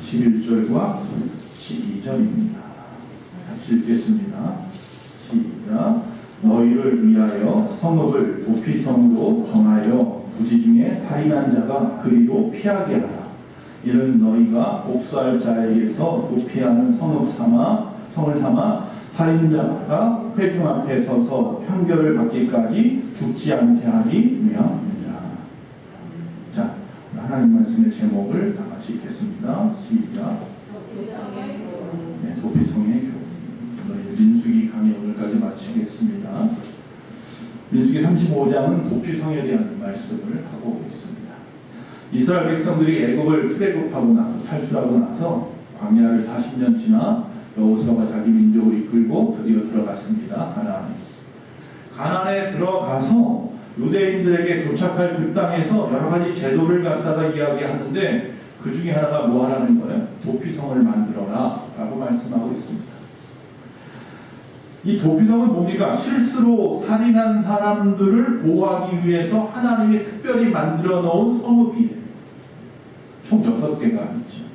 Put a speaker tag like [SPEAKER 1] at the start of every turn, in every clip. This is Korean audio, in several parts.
[SPEAKER 1] 11절과 12절입니다. 같이 읽겠습니다. 시작. 너희를 위하여 성읍을 도피성으로 정하여 부지 중에 살인한 자가 그리로 피하게 하라. 이는 너희가 복수할 자에게서 도피하는 성을 삼아 살인자가 회중 앞에 서서 판결을 받기까지 죽지 않게 하기 위함이니라. 자, 하나님 말씀의 제목을 다 같이 읽겠습니다. 시작. 도피성의 교훈. 민수기 강의 오늘까지 마치겠습니다. 민수기 35장은 도피성에 대한 말씀을 하고 있습니다. 이스라엘 백성들이 애굽을 출애굽하고 나서 탈출하고 나서 광야를 40년 지나 여호수아가 자기 민족을 이끌고 드디어 들어갔습니다. 가나안에 들어가서 유대인들에게 도착할 그 땅에서 여러 가지 제도를 갖다가 이야기하는데 그 중에 하나가 뭐 하라는 거예요? 도피성을 만들어라 라고 말씀하고 있습니다. 이 도피성은 뭡니까? 실수로 살인한 사람들을 보호하기 위해서 하나님이 특별히 만들어 놓은 성읍이에요. 총 6개가 있죠.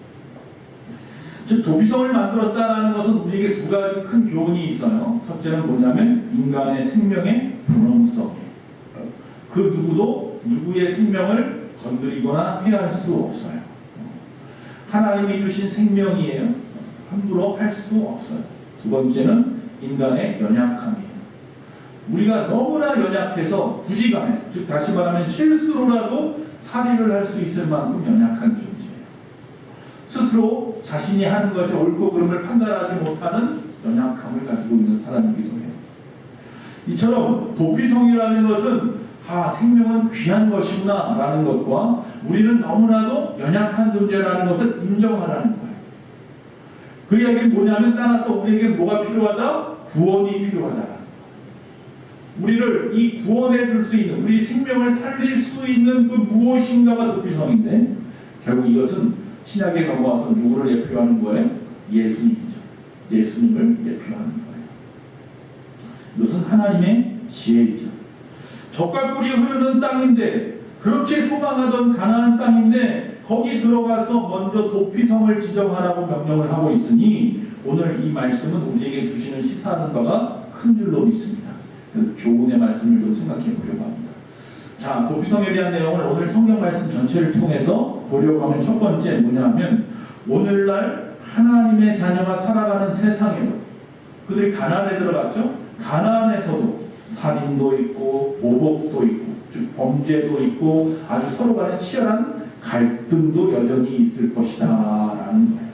[SPEAKER 1] 즉 도피성을 만들었다는 것은 우리에게 두 가지 큰 교훈이 있어요. 첫째는 뭐냐면 인간의 생명의 존엄성이에요. 그 누구도 누구의 생명을 건드리거나 해할 수 없어요. 하나님이 주신 생명이에요. 함부로 할 수 없어요. 두 번째는 인간의 연약함이에요. 우리가 너무나 연약해서 부지간해서, 즉 다시 말하면 실수로라도 살인을 할 수 있을 만큼 연약한 존재예요. 스스로 자신이 하는 것이 옳고 그름을 판단하지 못하는 연약함을 가지고 있는 사람이기도 해요. 이처럼 도피성이라는 것은 생명은 귀한 것이구나 라는 것과 우리는 너무나도 연약한 존재라는 것을 인정하라는 거예요. 그 이야기는 뭐냐면 따라서 우리에게 뭐가 필요하다? 구원이 필요하다. 우리를 이 구원해 줄 수 있는, 우리 생명을 살릴 수 있는 그 무엇인가가 도피성인데 결국 이것은 신약에 넘어와서 누구를 예표하는 거예요? 예수님이죠. 예수님을 예표하는 거예요. 이것은 하나님의 지혜이죠. 젖과 꿀이 흐르는 땅인데, 그렇게 소망하던 가나안 땅인데 거기 들어가서 먼저 도피성을 지정하라고 명령을 하고 있으니 오늘 이 말씀은 우리에게 주시는 시사하는 바가 큰 줄로 믿습니다. 그 교훈의 말씀을 좀 생각해 보려고 합니다. 자, 도피성에 대한 내용을 오늘 성경 말씀 전체를 통해서 보려고 하면 첫 번째 뭐냐면 오늘날 하나님의 자녀가 살아가는 세상에도 그들이 가나안에 들어갔죠. 가나안에서도 살인도 있고 모독도 있고 즉 범죄도 있고 아주 서로 간에 치열한 갈등도 여전히 있을 것이다 라는 거예요.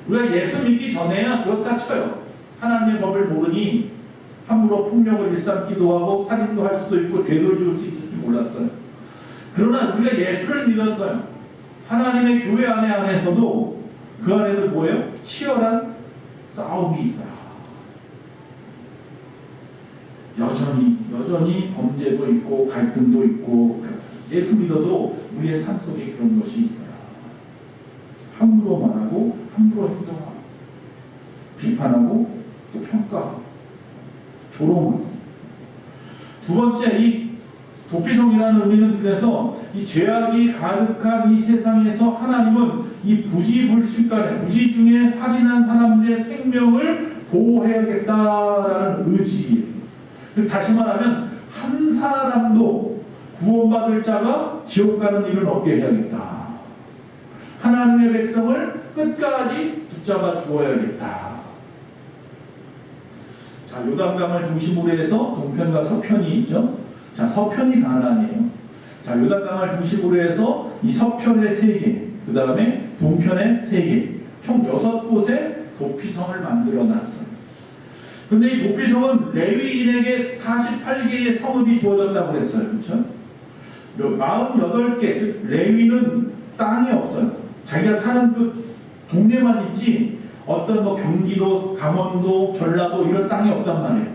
[SPEAKER 1] 우리가 예수 믿기 전에야 그렇다 쳐요. 하나님의 법을 모르니 함부로 폭력을 일삼기도 하고 살인도 할 수도 있고 죄를 지을 수 있을지 몰랐어요. 그러나 우리가 예수를 믿었어요. 하나님의 교회 안에서도 그 안에도 뭐예요? 치열한 싸움이 있다. 여전히 범죄도 있고 갈등도 있고 예수 믿어도 우리의 삶 속에 그런 것이 있다. 함부로 말하고 함부로 행동하고 비판하고 또 평가하고 조롱하고. 두 번째, 이 도피성이라는 의미는 그래서 이 죄악이 가득한 이 세상에서 하나님은 이 부지불식간에 부지 중에 살인한 사람들의 생명을 보호해야겠다라는 의지예요. 다시 말하면 한 사람도 구원받을 자가 지옥 가는 일은 없게 해야겠다. 하나님의 백성을 끝까지 붙잡아 주어야겠다. 자, 요단강을 중심으로 해서 동편과 서편이 있죠. 자, 서편이 가나안이에요. 자, 요단강을 중심으로 해서 이 서편의 3개, 그 다음에 동편의 3개, 총 6곳에 도피성을 만들어 놨어요. 그런데 이 도피성은 레위인에게 48개의 성읍이 주어졌다고 그랬어요. 그렇죠? 48개, 즉 레위는 땅이 없어요. 자기가 사는 그 동네만 있지 어떤 뭐 경기도, 강원도, 전라도 이런 땅이 없단 말이에요.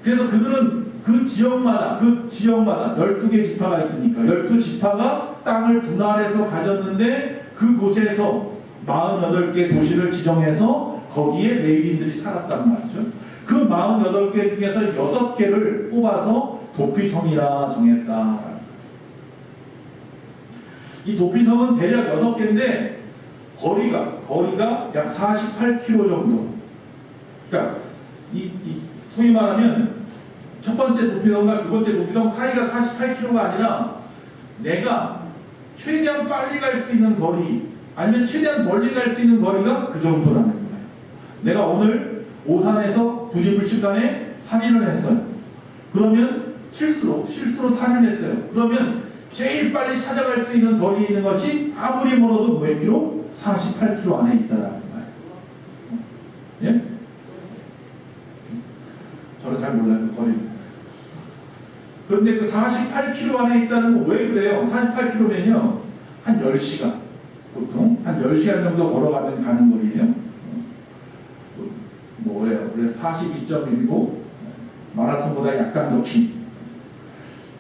[SPEAKER 1] 그래서 그들은 그 지역마다 12개 지파가 있으니까 12지파가 땅을 분할해서 가졌는데 그곳에서 48개 도시를 지정해서 거기에 레위인들이 살았단 말이죠. 그 48개 중에서 6개를 뽑아서 도피성이라 정했다. 이 도피성은 대략 6개인데 거리가 약 48km 정도. 그러니까 소위 말하면 첫 번째 도피성과 두 번째 도피성 사이가 48km가 아니라 내가 최대한 빨리 갈 수 있는 거리 아니면 최대한 멀리 갈 수 있는 거리가 그 정도라는 거예요. 내가 오늘 오산에서 부지불식간에 살인을 했어요. 그러면 실수로 살인을 했어요. 그러면 제일 빨리 찾아갈 수 있는 거리에 있는 것이 아무리 멀어도 몇 킬로? 48km 안에 있다라는 거예요. 예? 저는 잘 몰라요, 그 거리. 그런데 그 48km 안에 있다는 거 왜 그래요? 48km면요, 한 10시간. 보통 한 10시간 정도 걸어가면 가는 거리예요. 뭐예요? 그래서 42.19 마라톤보다 약간 더 긴.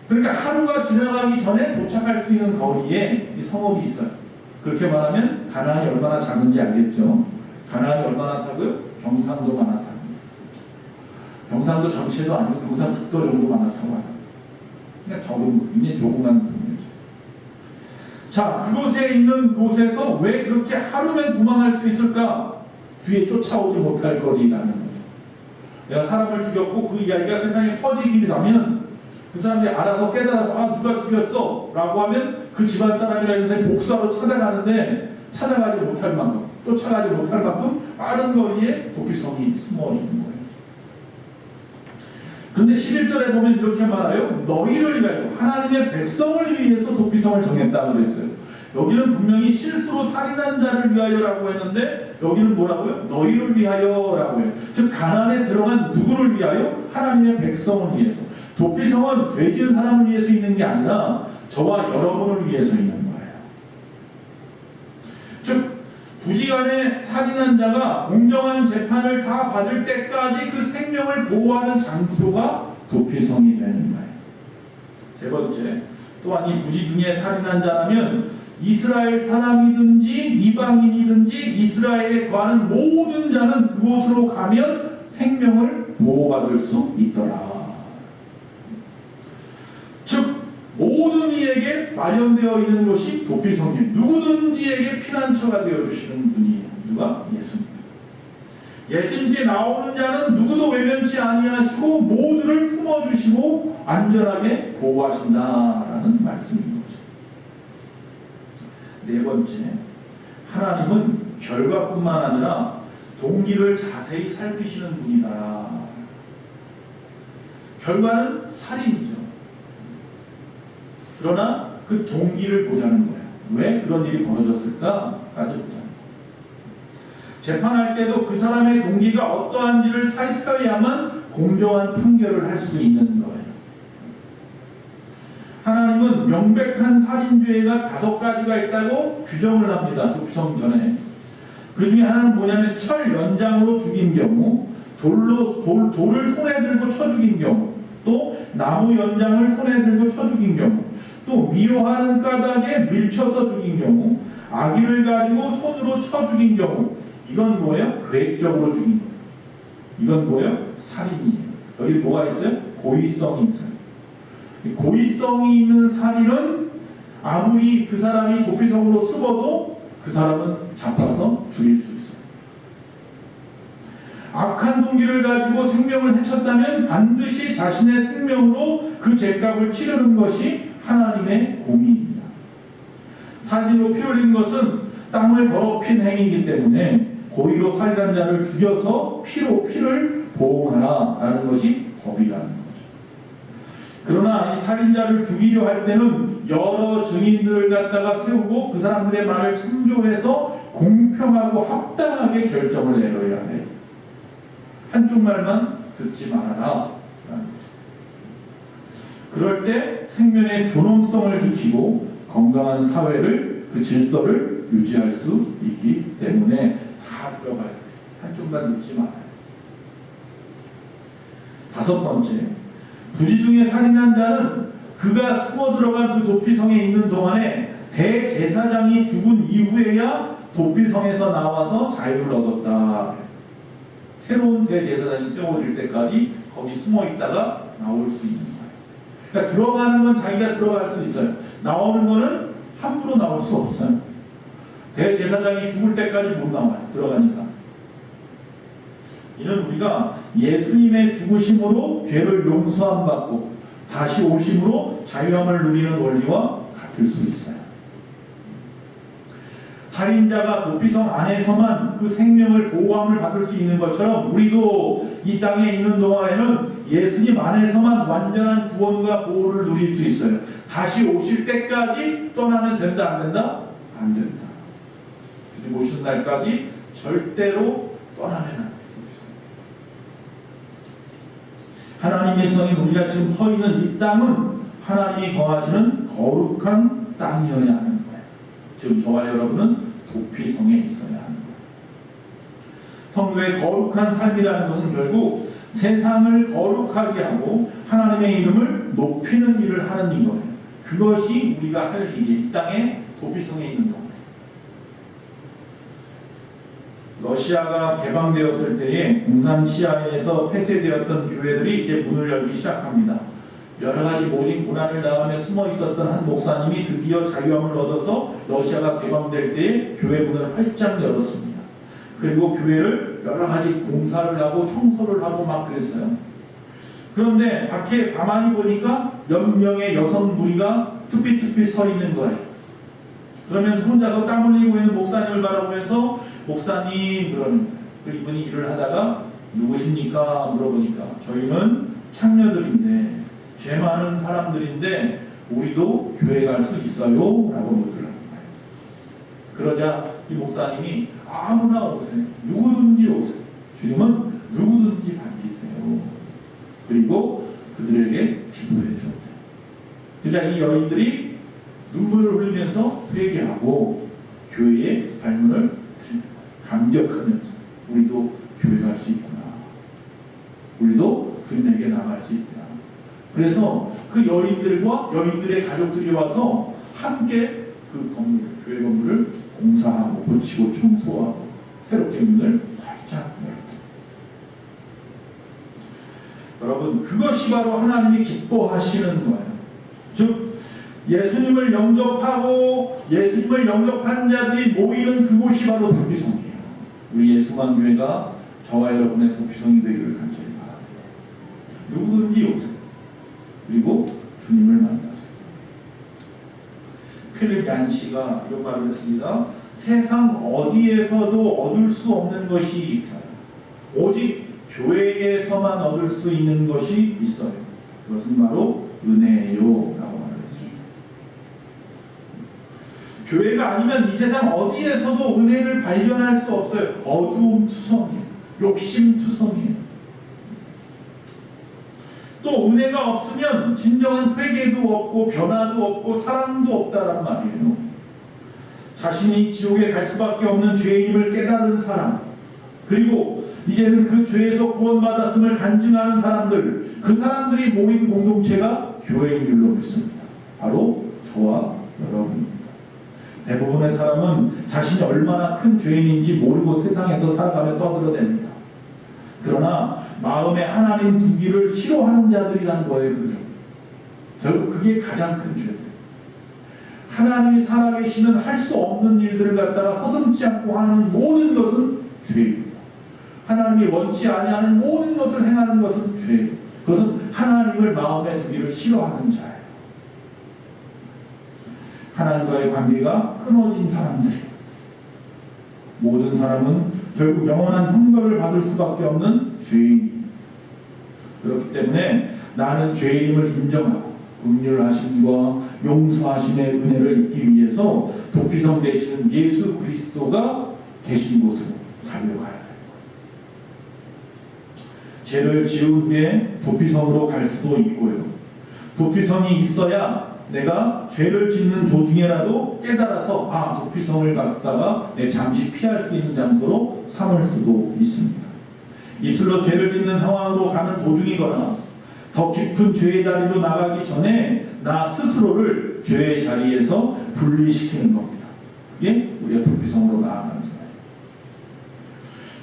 [SPEAKER 1] 그러니까 하루가 지나가기 전에 도착할 수 있는 거리에 이 성읍이 있어요. 그렇게 말하면 가나안이 얼마나 작은지 알겠죠? 가나안이 얼마나 타고요? 경상도만 하다. 경상도 전체도 아니고 경상북도 정도만 하다고 하다. 그냥 적은, 굉장히 조그만 동네죠. 자, 그곳에 있는 곳에서 왜 그렇게 하루면 도망할 수 있을까? 뒤에 쫓아오지 못할 거리라는 거죠. 내가 사람을 죽였고 그 이야기가 세상에 퍼지기라면 그 사람들이 알아서 깨달아서 아 누가 죽였어 라고 하면 그 집안 사람이라 해서 복수하러 찾아가는데 찾아가지 못할 만큼 쫓아가지 못할 만큼 빠른 거리에 도피성이 숨어 있는 거예요. 그런데 11절에 보면 이렇게 말해요. 너희를 위하여 하나님의 백성을 위해서 도피성을 정했다고 그랬어요. 여기는 분명히 실수로 살인한 자를 위하여라고 했는데 여기는 뭐라고요? 너희를 위하여라고 해요. 즉 가나안에 들어간 누구를 위하여? 하나님의 백성을 위해서. 도피성은 죄 지은 사람을 위해서 있는 게 아니라 저와 여러분을 위해서 있는 거예요. 즉 부지간에 살인한 자가 공정한 재판을 다 받을 때까지 그 생명을 보호하는 장소가 도피성이 되는 거예요. 세 번째, 또한 이 부지 중에 살인한 자라면 이스라엘 사람이든지 이방인이든지 이스라엘에 거하는 모든 자는 그곳으로 가면 생명을 보호받을 수 있더라. 즉 모든 이에게 마련되어 있는 것이 도피성이에요. 누구든지에게 피난처가 되어주시는 분이에요. 누가? 예수님. 예수님께 나오는 자는 누구도 외면치 아니하시고 모두를 품어주시고 안전하게 보호하신다라는 말씀인 거죠. 네 번째, 하나님은 결과뿐만 아니라 동기를 자세히 살피시는 분이다. 결과는 살인이죠. 그러나 그 동기를 보자는 거예요. 왜 그런 일이 벌어졌을까? 따져보자. 재판할 때도 그 사람의 동기가 어떠한지를 살펴야만 공정한 판결을 할 수 있는 거예요. 하나님은 명백한 살인죄가 5가지가 있다고 규정을 합니다. 도피성 전에. 그 중에 하나는 뭐냐면 철 연장으로 죽인 경우, 돌을 손에 들고 쳐 죽인 경우, 또 나무 연장을 손에 들고 쳐 죽인 경우, 또 미워하는 까닭에 밀쳐서 죽인 경우, 아기를 가지고 손으로 쳐 죽인 경우, 이건 뭐예요? 계획적으로 죽인 거예요. 이건 뭐예요? 살인이에요. 여기 뭐가 있어요? 고의성이 있어요. 고의성이 있는 살인은 아무리 그 사람이 도피성으로 숨어도 그 사람은 잡아서 죽일 수 있어요. 악한 동기를 가지고 생명을 해쳤다면 반드시 자신의 생명으로 그 죄값을 치르는 것이 하나님의 공의입니다. 살인으로 피 흘린 것은 땅을 더럽힌 행위이기 때문에 고의로 살인한 자를 죽여서 피로 피를 보응하라라는 것이 법이라는 거죠. 그러나 이 살인자를 죽이려 할 때는 여러 증인들을 갖다가 세우고 그 사람들의 말을 참조해서 공평하고 합당하게 결정을 내려야 해요. 한쪽 말만 듣지 말아라. 그럴 때 생명의 존엄성을 지키고 건강한 사회를 그 질서를 유지할 수 있기 때문에 다 들어가야 돼요. 한쪽만 듣지 말아요. 5번째, 부지 중에 살인한 자는 그가 숨어 들어간 그 도피성에 있는 동안에 대제사장이 죽은 이후에야 도피성에서 나와서 자유를 얻었다. 새로운 대제사장이 세워질 때까지 거기 숨어 있다가 나올 수 있는 거예요. 그러니까 들어가는 건 자기가 들어갈 수 있어요. 나오는 거는 함부로 나올 수 없어요. 대제사장이 죽을 때까지 못 나와요. 들어간 이상. 이는 우리가 예수님의 죽으심으로 죄를 용서함 받고 다시 오심으로 자유함을 누리는 원리와 같을 수 있어요. 살인자가 도피성 안에서만 그 생명을 보호함을 받을 수 있는 것처럼 우리도 이 땅에 있는 동안에는 예수님 안에서만 완전한 구원과 보호를 누릴 수 있어요. 다시 오실 때까지 떠나면 된다, 안 된다? 안 된다. 주님 오신 날까지 절대로 떠나면 안 돼요. 하나님의 성인 우리가 지금 서 있는 이 땅은 하나님이 거하시는 거룩한 땅이어야 하는 거예요. 지금 저와 여러분은 도피성에 있어야 하는 거예요. 성도의 거룩한 삶이라는 것은 결국 세상을 거룩하게 하고 하나님의 이름을 높이는 일을 하는 이거예요. 그것이 우리가 할 일이 이 땅에 도피성에 있는 거예요. 러시아가 개방되었을 때에 공산시아에서 폐쇄되었던 교회들이 이제 문을 열기 시작합니다. 여러 가지 모진 고난을 당하며 숨어 있었던 한 목사님이 드디어 자유함을 얻어서 러시아가 개방될 때에 교회 문을 활짝 열었습니다. 그리고 교회를 여러 가지 공사를 하고 청소를 하고 막 그랬어요. 그런데 밖에 가만히 보니까 몇 명의 여성 무리가 쭈삣쭈삣 서 있는 거예요. 그러면서 혼자서 땀 흘리고 있는 목사님을 바라보면서 목사님 그러는 거예요. 이분이 일을 하다가 누구십니까? 물어보니까 저희는 창녀들인데 죄 많은 사람들인데 우리도 교회 갈 수 있어요? 라고 묻더라는 거예요. 그러자 이 목사님이 아무나 오세요. 누구든지 오세요. 주님은 누구든지 반기세요. 그리고 그들에게 기도해 주었대요. 그러자 이 여인들이 눈물을 흘리면서 회개하고 교회에 발문을 드리는 거예요. 감격하면서 우리도 교회 갈 수 있구나. 우리도 주님에게 나갈 수 있구나. 그래서 그 여인들과 여인들의 가족들이 와서 함께 그 건물, 교회 건물을 공사하고 고치고 청소하고 새롭게 문을 활짝 열고. 여러분 그것이 바로 하나님이 기뻐하시는 거예요. 즉 예수님을 영접하고 예수님을 영접한 자들이 모이는 그곳이 바로 도피성이에요. 우리 예수만교회가 저와 여러분의 도피성이 되기를 간절히 바랍니다. 누구든지 오세요. 그리고 주님을 만나세요. 필립 얀시가 이런 말을 했습니다. 세상 어디에서도 얻을 수 없는 것이 있어요. 오직 교회에서만 얻을 수 있는 것이 있어요. 그것은 바로 은혜예요 라고 말했습니다. 교회가 아니면 이 세상 어디에서도 은혜를 발견할 수 없어요. 어두움 투성이에요. 욕심 투성이에요. 또 은혜가 없으면 진정한 회개도 없고 변화도 없고 사랑도 없다란 말이에요. 자신이 지옥에 갈 수밖에 없는 죄인임을 깨달은 사람, 그리고 이제는 그 죄에서 구원받았음을 간증하는 사람들, 그 사람들이 모인 공동체가 교회인 줄로 믿습니다. 바로 저와 여러분입니다. 대부분의 사람은 자신이 얼마나 큰 죄인인지 모르고 세상에서 살아가며 떠들어댑니다. 그러나 마음에 하나님 두기를 싫어하는 자들이라는 거예요. 그들은. 결국 그게 가장 큰 죄들. 하나님이 살아계시는 할 수 없는 일들을 갖다가 서슴지 않고 하는 모든 것은 죄입니다. 하나님이 원치 아니하는 모든 것을 행하는 것은 죄예요. 그것은 하나님을 마음에 두기를 싫어하는 자예요. 하나님과의 관계가 끊어진 사람들이에요. 모든 사람은 결국 영원한 형벌을 받을 수밖에 없는 죄인입니다. 그렇기 때문에 나는 죄인임을 인정하고 긍휼하심과 용서하심의 은혜를 입기 위해서 도피성 되시는 예수 그리스도가 계신 곳으로 달려가야 돼요. 죄를 지은 후에 도피성으로 갈 수도 있고요. 도피성이 있어야 내가 죄를 짓는 도중에라도 깨달아서 도피성을 갔다가 내 잠시 피할 수 있는 장소로 삼을 수도 있습니다. 입술로 죄를 짓는 상황으로 가는 도중이거나 더 깊은 죄의 자리로 나가기 전에 나 스스로를 죄의 자리에서 분리시키는 겁니다. 그게 우리가 도피성으로 나아가는 거예요.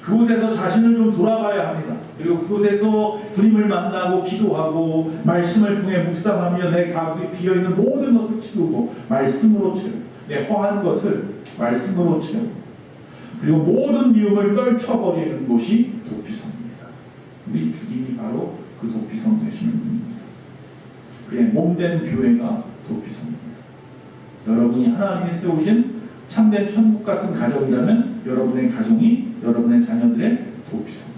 [SPEAKER 1] 그곳에서 자신을 좀 돌아봐야 합니다. 그리고 그곳에서 주님을 만나고 기도하고 말씀을 통해 묵상하며 내 가슴에 비어있는 모든 것을 치우고 말씀으로 채우고 내 허한 것을 말씀으로 채우고 그리고 모든 미움을 떨쳐버리는 곳이 도피성입니다. 우리 주님이 바로 그 도피성 되시는 분입니다. 그의 몸된 교회가 도피성입니다. 여러분이 하나님이 세우신 참된 천국 같은 가정이라면 여러분의 가정이 여러분의 자녀들의 도피성입니다.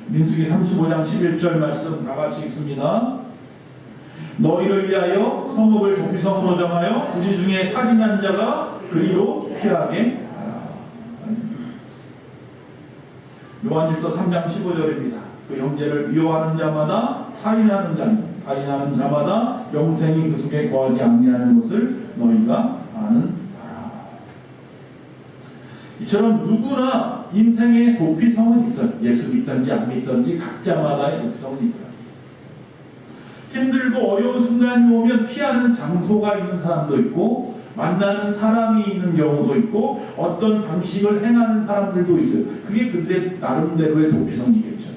[SPEAKER 1] 민수기 35장 11절 말씀 다 같이 읽습니다. 너희를 위하여 성읍을 도피성으로 정하여 부지 중에 살인한 자가 그리로 피하게 하라. 요한일서 3장 15절입니다. 그 형제를 미워하는 자마다 살인하는 자마다 영생이 그 속에 거하지 아니하는 것을 너희가 아는 바라. 이처럼 누구나 인생의 도피성은 있어요. 예수 믿든지 안 믿든지 각자마다의 도피성은 있더라. 힘들고 어려운 순간이 오면 피하는 장소가 있는 사람도 있고 만나는 사람이 있는 경우도 있고 어떤 방식을 행하는 사람들도 있어요. 그게 그들의 나름대로의 도피성이겠죠.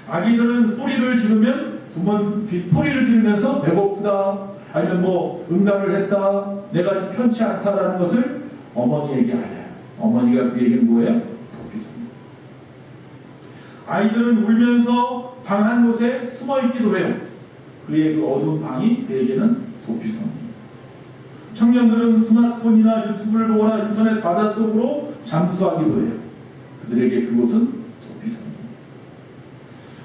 [SPEAKER 1] 아기들은 소리를 지르면 소리를 지르면서 배고프다 아니면 뭐 응답을 했다 내가 편치 않다라는 것을 어머니에게 알려요. 어머니가 그에게는 뭐예요? 도피성입니다. 아이들은 울면서 방 한 곳에 숨어 있기도 해요. 그의 그 어두운 방이 그에게는 도피성입니다. 청년들은 스마트폰이나 유튜브를 보거나 인터넷 바닷속으로 잠수하기도 해요. 그들에게 그곳은 도피성입니다.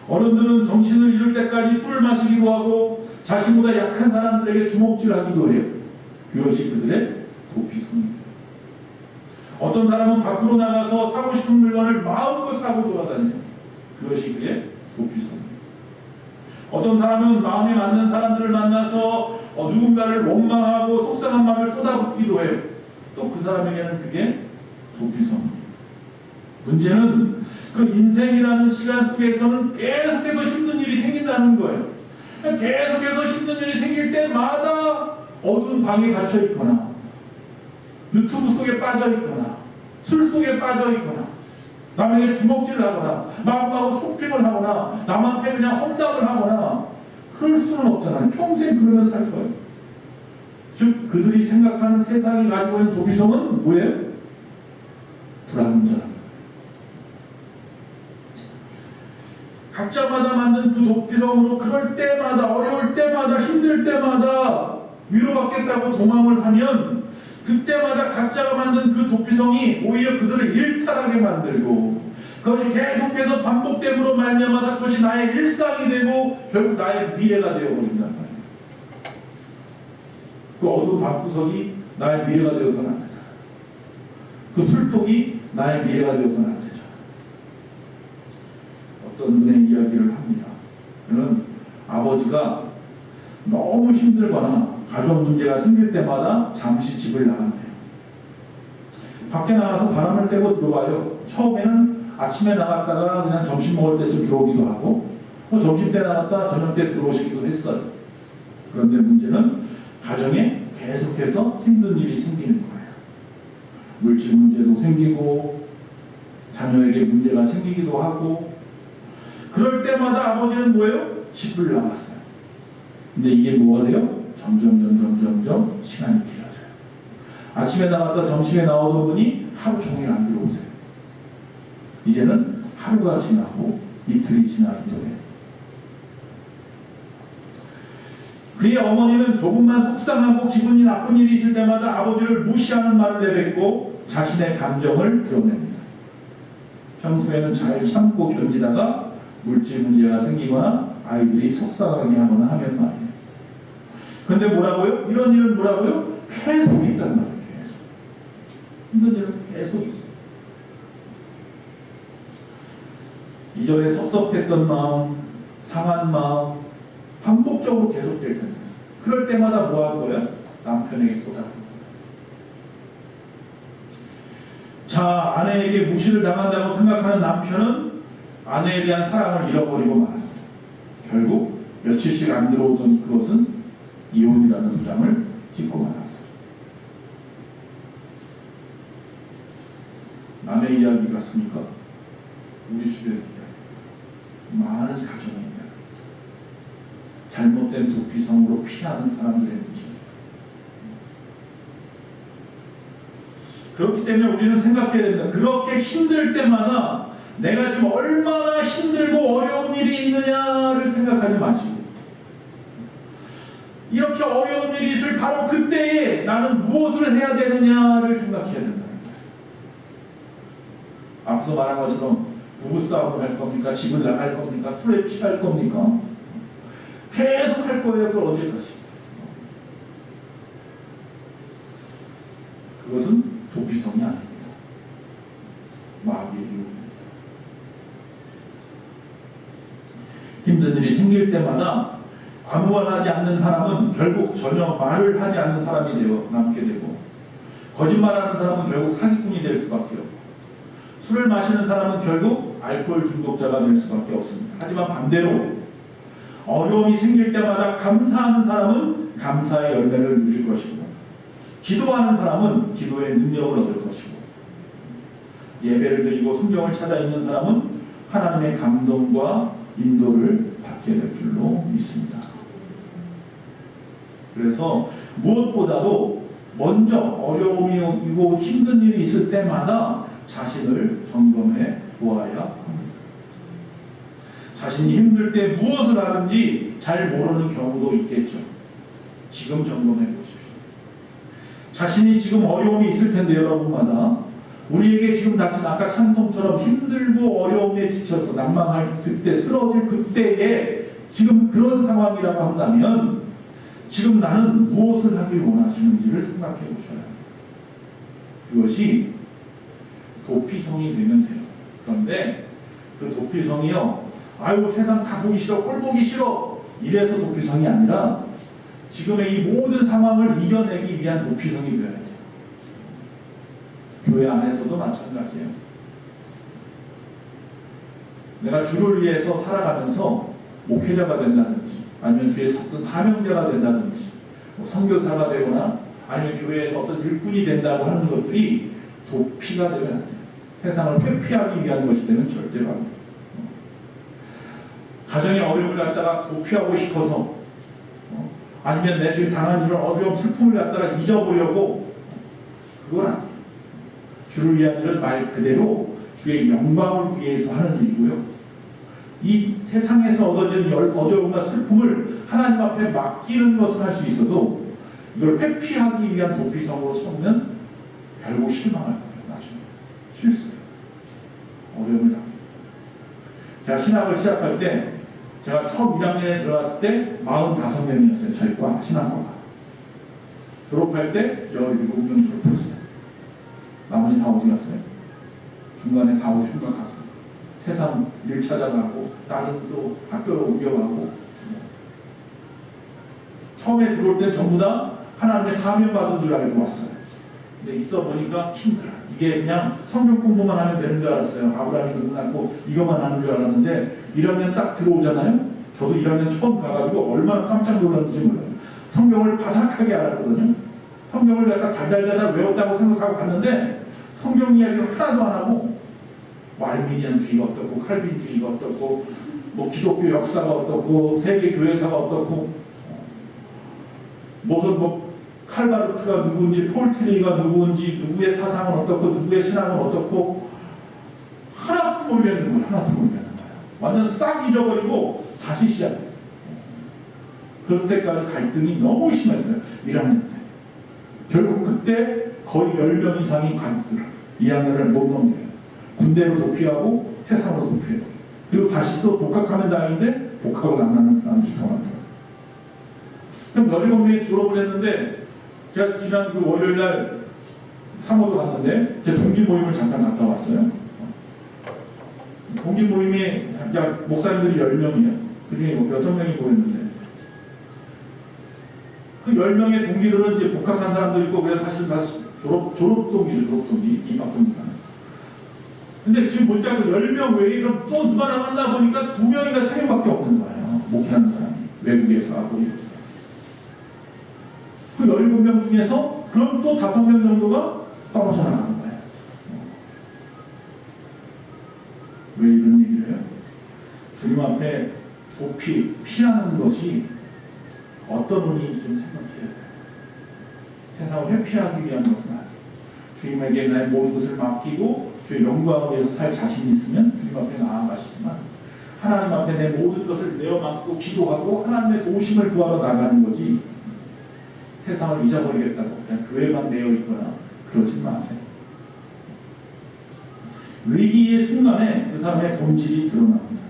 [SPEAKER 1] 어른들은 정신을 잃을 때까지 술을 마시기도 하고 자신보다 약한 사람들에게 주먹질하기도 해요. 그것이 그들의 도피성입니다. 어떤 사람은 밖으로 나가서 사고 싶은 물건을 마음껏 사고 돌아다녀요. 그것이 그의 도피성입니다. 어떤 사람은 마음에 맞는 사람들을 만나서 누군가를 원망하고 속상한 말을 쏟아붓기도 해요. 또 그 사람에게는 그게 도피성입니다. 문제는 그 인생이라는 시간 속에서는 계속해서 힘든 일이 생긴다는 거예요. 계속해서 힘든 일이 생길 때마다 어두운 방에 갇혀 있거나 유튜브 속에 빠져 있거나 술 속에 빠져 있거나 남에게 주먹질을 하거나 마음하고 쇼핑을 하거나 남한테 그냥 험담을 하거나 그럴 수는 없잖아요. 평생 그러면서 살 거예요. 즉 그들이 생각하는 세상이 가지고 있는 도피성은 뭐예요? 불안전합니다. 각자마다 만든 그 도피성으로 그럴 때마다 어려울 때마다 힘들 때마다 위로받겠다고 도망을 하면 그때마다 각자가 만든 그 도피성이 오히려 그들을 일탈하게 만들고 그것이 계속해서 반복됨으로 말미암아서 그것이 나의 일상이 되고 결국 나의 미래가 되어버린단 말이에요. 그 어두운 방구석이 나의 미래가 되어서는 안 되잖아. 그 술독이 나의 미래가 되어서는 안 되잖아. 어떤 분의 이야기를 합니다. 그는 아버지가 너무 힘들거나 가족 문제가 생길 때마다 잠시 집을 나간대요. 밖에 나가서 바람을 쐬고 들어와요. 처음에는 아침에 나갔다가 그냥 점심 먹을 때쯤 들어오기도 하고 점심 때 나갔다 저녁 때 들어오시기도 했어요. 그런데 문제는 가정에 계속해서 힘든 일이 생기는 거예요. 물질 문제도 생기고 자녀에게 문제가 생기기도 하고 그럴 때마다 아버지는 뭐예요? 집을 나갔어요. 근데 이게 뭐가 돼요? 점점 시간이 길어져요. 아침에 나갔다 점심에 나오던 분이 하루 종일 안 들어오세요. 이제는 하루가 지나고 이틀이 지나기도 해요. 그의 어머니는 조금만 속상하고 기분이 나쁜 일이 있을 때마다 아버지를 무시하는 말을 내뱉고 자신의 감정을 드러냅니다. 평소에는 잘 참고 견디다가 물질 문제가 생기거나 아이들이 속상하게 하거나 하면 말이에요. 근데 뭐라고요? 이런 일은 뭐라고요? 계속 있단 말이에요. 계속. 힘든 일은 계속 있어요. 이전에 섭섭했던 마음, 상한 마음 반복적으로 계속될 텐데 그럴 때마다 뭐 할 거예요? 남편에게 쏟아붓는 거예요. 자, 아내에게 무시를 당한다고 생각하는 남편은 아내에 대한 사랑을 잃어버리고 말았어요. 결국 며칠씩 안 들어오던 그것은 이혼이라는 도장을 찍고 말았어요. 남의 이야기 같습니까? 우리 주변의 이야기. 많은 가정의 이야기. 잘못된 도피성으로 피하는 사람들의 문제입니다. 그렇기 때문에 우리는 생각해야 됩니다. 그렇게 힘들 때마다 내가 지금 얼마나 힘들고 어려운 일이 있느냐를 생각하지 마시고, 이렇게 어려운 일이 있을 바로 그때에 나는 무엇을 해야 되느냐를 생각해야 된다는 거예요. 앞서 말한 것처럼 부부싸움을 할 겁니까? 집을 나갈 겁니까? 술에 취할 겁니까? 계속 할 거예요. 그걸 언제까지? 그것은 도피성이 아닙니다. 마귀의 유혹입니다. 힘든 일이 생길 때마다 아무 말 하지 않는 사람은 결국 전혀 말을 하지 않는 사람이 되어 남게 되고, 거짓말하는 사람은 결국 사기꾼이 될 수밖에 없고, 술을 마시는 사람은 결국 알코올 중독자가 될 수밖에 없습니다. 하지만 반대로 어려움이 생길 때마다 감사하는 사람은 감사의 열매를 누릴 것이고, 기도하는 사람은 기도의 능력을 얻을 것이고, 예배를 드리고 성경을 찾아 읽는 사람은 하나님의 감동과 인도를 받게 될 줄로 믿습니다. 그래서 무엇보다도 먼저 어려움이 오고 힘든 일이 있을 때마다 자신을 점검해 보아야 합니다. 자신이 힘들 때 무엇을 하는지 잘 모르는 경우도 있겠죠. 지금 점검해 보십시오. 자신이 지금 어려움이 있을 텐데 여러분마다 우리에게 지금 닥친 아까 찬송처럼 힘들고 어려움에 지쳐서 난망할 그때, 쓰러질 그때에 지금 그런 상황이라고 한다면 지금 나는 무엇을 하길 원하시는지를 생각해 보셔야 합니다. 그것이 도피성이 되면 돼요. 그런데 그 도피성이요, 아유 세상 다 보기 싫어, 꼴 보기 싫어, 이래서 도피성이 아니라 지금의 이 모든 상황을 이겨내기 위한 도피성이 되어야 돼요. 교회 안에서도 마찬가지예요. 내가 주를 위해서 살아가면서 목회자가 된다든지, 아니면 주의 어떤 사명자가 된다든지, 선교사가 되거나 아니면 교회에서 어떤 일꾼이 된다고 하는 것들이 도피가 되면 안 돼요. 세상을 회피하기 위한 것이 되면 절대로 안 돼요. 가정의 어려움을 갖다가 도피하고 싶어서, 아니면 내 지금 당한 이런 어려움, 슬픔을 갖다가 잊어보려고, 그건 아니에요. 주를 위한 일은 말 그대로 주의 영광을 위해서 하는 일이고요. 이 세상에서 얻어지는 어려움과 슬픔을 하나님 앞에 맡기는 것은 할 수 있어도 이걸 회피하기 위한 도피성으로 서면 결국 실망할 거예요. 나중에 실수해요. 어려움을 당해요. 제가 신학을 시작할 때, 제가 처음 1학년에 들어갔을 때 45명이었어요. 저희 과 신학과가. 졸업할 때 17명 졸업했어요. 나머지 다 어디 갔어요? 중간에 다 어디가 갔어요. 세상 일 찾아가고 다른 또 학교로 옮겨가고. 처음에 들어올 때 전부 다 하나님의 사명 받은 줄 알고 왔어요. 근데 있어 보니까 힘들어요. 이게 그냥 성경 공부만 하면 되는 줄 알았어요. 아브라함이 누구났고 이것만 하는 줄 알았는데 1학년 딱 들어오잖아요. 저도 1학년 처음 가가지고 얼마나 깜짝 놀랐는지 몰라요. 성경을 바삭하게 알았거든요. 성경을 갖다 달달달달 외웠다고 생각하고 갔는데 성경 이야기를 하나도 안 하고, 알미니안주의가 어떻고 칼빈주의가 어떻고 뭐 기독교 역사가 어떻고 세계 교회사가 어떻고 무슨 뭐 칼바르트가 누구인지 폴트리가 누구인지 누구의 사상은 어떻고 누구의 신앙은 어떻고 하나도 모르겠는 거예요. 하나도 모르겠는 거예요. 완전 싹 잊어버리고 다시 시작했어요. 그때까지 갈등이 너무 심했어요. 1학년 때. 결국 그때 거의 10명 이상이 관두더라고요. 2학년을 못 넘겨요. 군대로 도피하고 세상으로 도피해요. 그리고 다시 또 복학하면 다행인데 복학을 안 하는 사람들이 더 많더라고요. 그럼 17명이 졸업을 했는데, 제가 지난 그 월요일날 상호도 갔는데 제 동기 모임을 잠깐 갔다 왔어요. 동기 모임에 약 목사님들이 10명이에요. 그 중에 6명이 모였는데, 그 10명의 동기들은 이제 복학한 사람들 있고, 그래서 사실 다 졸업 동기, 입학 동기가. 근데 지금 보니까 그 10명 외에 그럼 또 누가 나갔나 보니까 2명인가 3명밖에 없는 거예요. 목회하는 사람이. 외국에서 하고. 그 17명 중에서 그럼 또 5명 정도가 떨어져 나가는 거예요. 왜 이런 얘기를 해요? 주님 앞에 피하는 것이 어떤 의미인지 좀 생각해야 돼요. 세상을 회피하기 위한 것은 아니에요. 주님에게 나의 모든 것을 맡기고 주의 영광을 위해서 살 자신이 있으면 주님 앞에 나아가시지만 하나님 앞에 내 모든 것을 내어 맡고 기도하고 하나님의 도우심을 구하러 나가는 거지 세상을 잊어버리겠다고 그냥 교회만 내어 있거나 그러지 마세요. 위기의 순간에 그 사람의 본질이 드러납니다.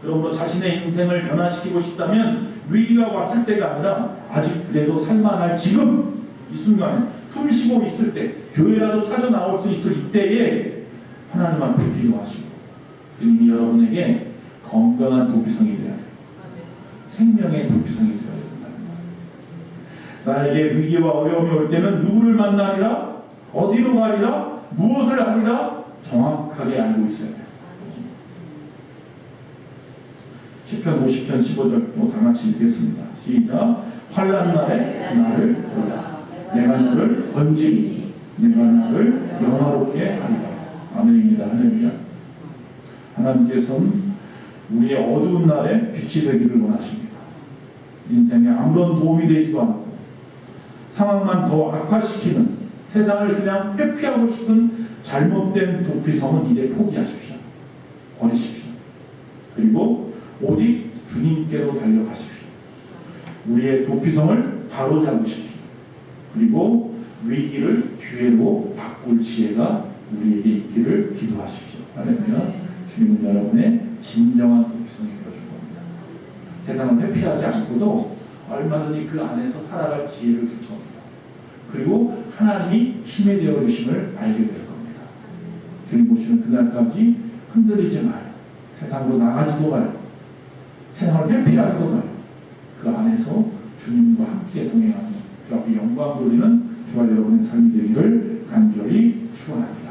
[SPEAKER 1] 그러므로 자신의 인생을 변화시키고 싶다면 위기가 왔을 때가 아니라 아직 그래도 살만할 지금 이 순간에 숨 쉬고 있을 때 교회라도 찾아 나올 수 있을 이때에 하나님 앞에 기도하시고 주님이 여러분에게 건강한 도피성이 되어야 돼요. 생명의 도피성이 되어야 된다. 나에게 위기와 어려움이 올 때는 누구를 만나리라, 어디로 가리라, 무엇을 하리라 정확하게 알고 있어야 돼요. 시편 50편 15절 다 같이 읽겠습니다. 시작. 환난 날에 나를 들어라. 내가 너를 건지니 내가 나를 영화롭게 하리라. 아멘입니다. 할렐루야. 하나님께서는 우리의 어두운 날에 빛이 되기를 원하십니다. 인생에 아무런 도움이 되지도 않고 상황만 더 악화시키는 세상을 그냥 회피하고 싶은 잘못된 도피성은 이제 포기하십시오. 버리십시오. 그리고 오직 주님께로 달려가십시오. 우리의 도피성을 바로잡으십시오. 그리고 위기를 기회로 바꿀 지혜가 우리에게 있기를 기도하십시오. 할렐루야. 주님은 여러분의 진정한 도피성이 되어줄 겁니다. 세상을 회피하지 않고도 얼마든지 그 안에서 살아갈 지혜를 줄 겁니다. 그리고 하나님이 힘이 되어주심을 알게 될 겁니다. 주님 보시는 그날까지 흔들리지 마요. 세상으로 나가지도 말고 세상을 회피하지도 말고 그 안에서 주님과 함께 동행하는 주 앞에 영광 돌리는 저와 여러분의 삶이 되기를 간절히 축원합니다.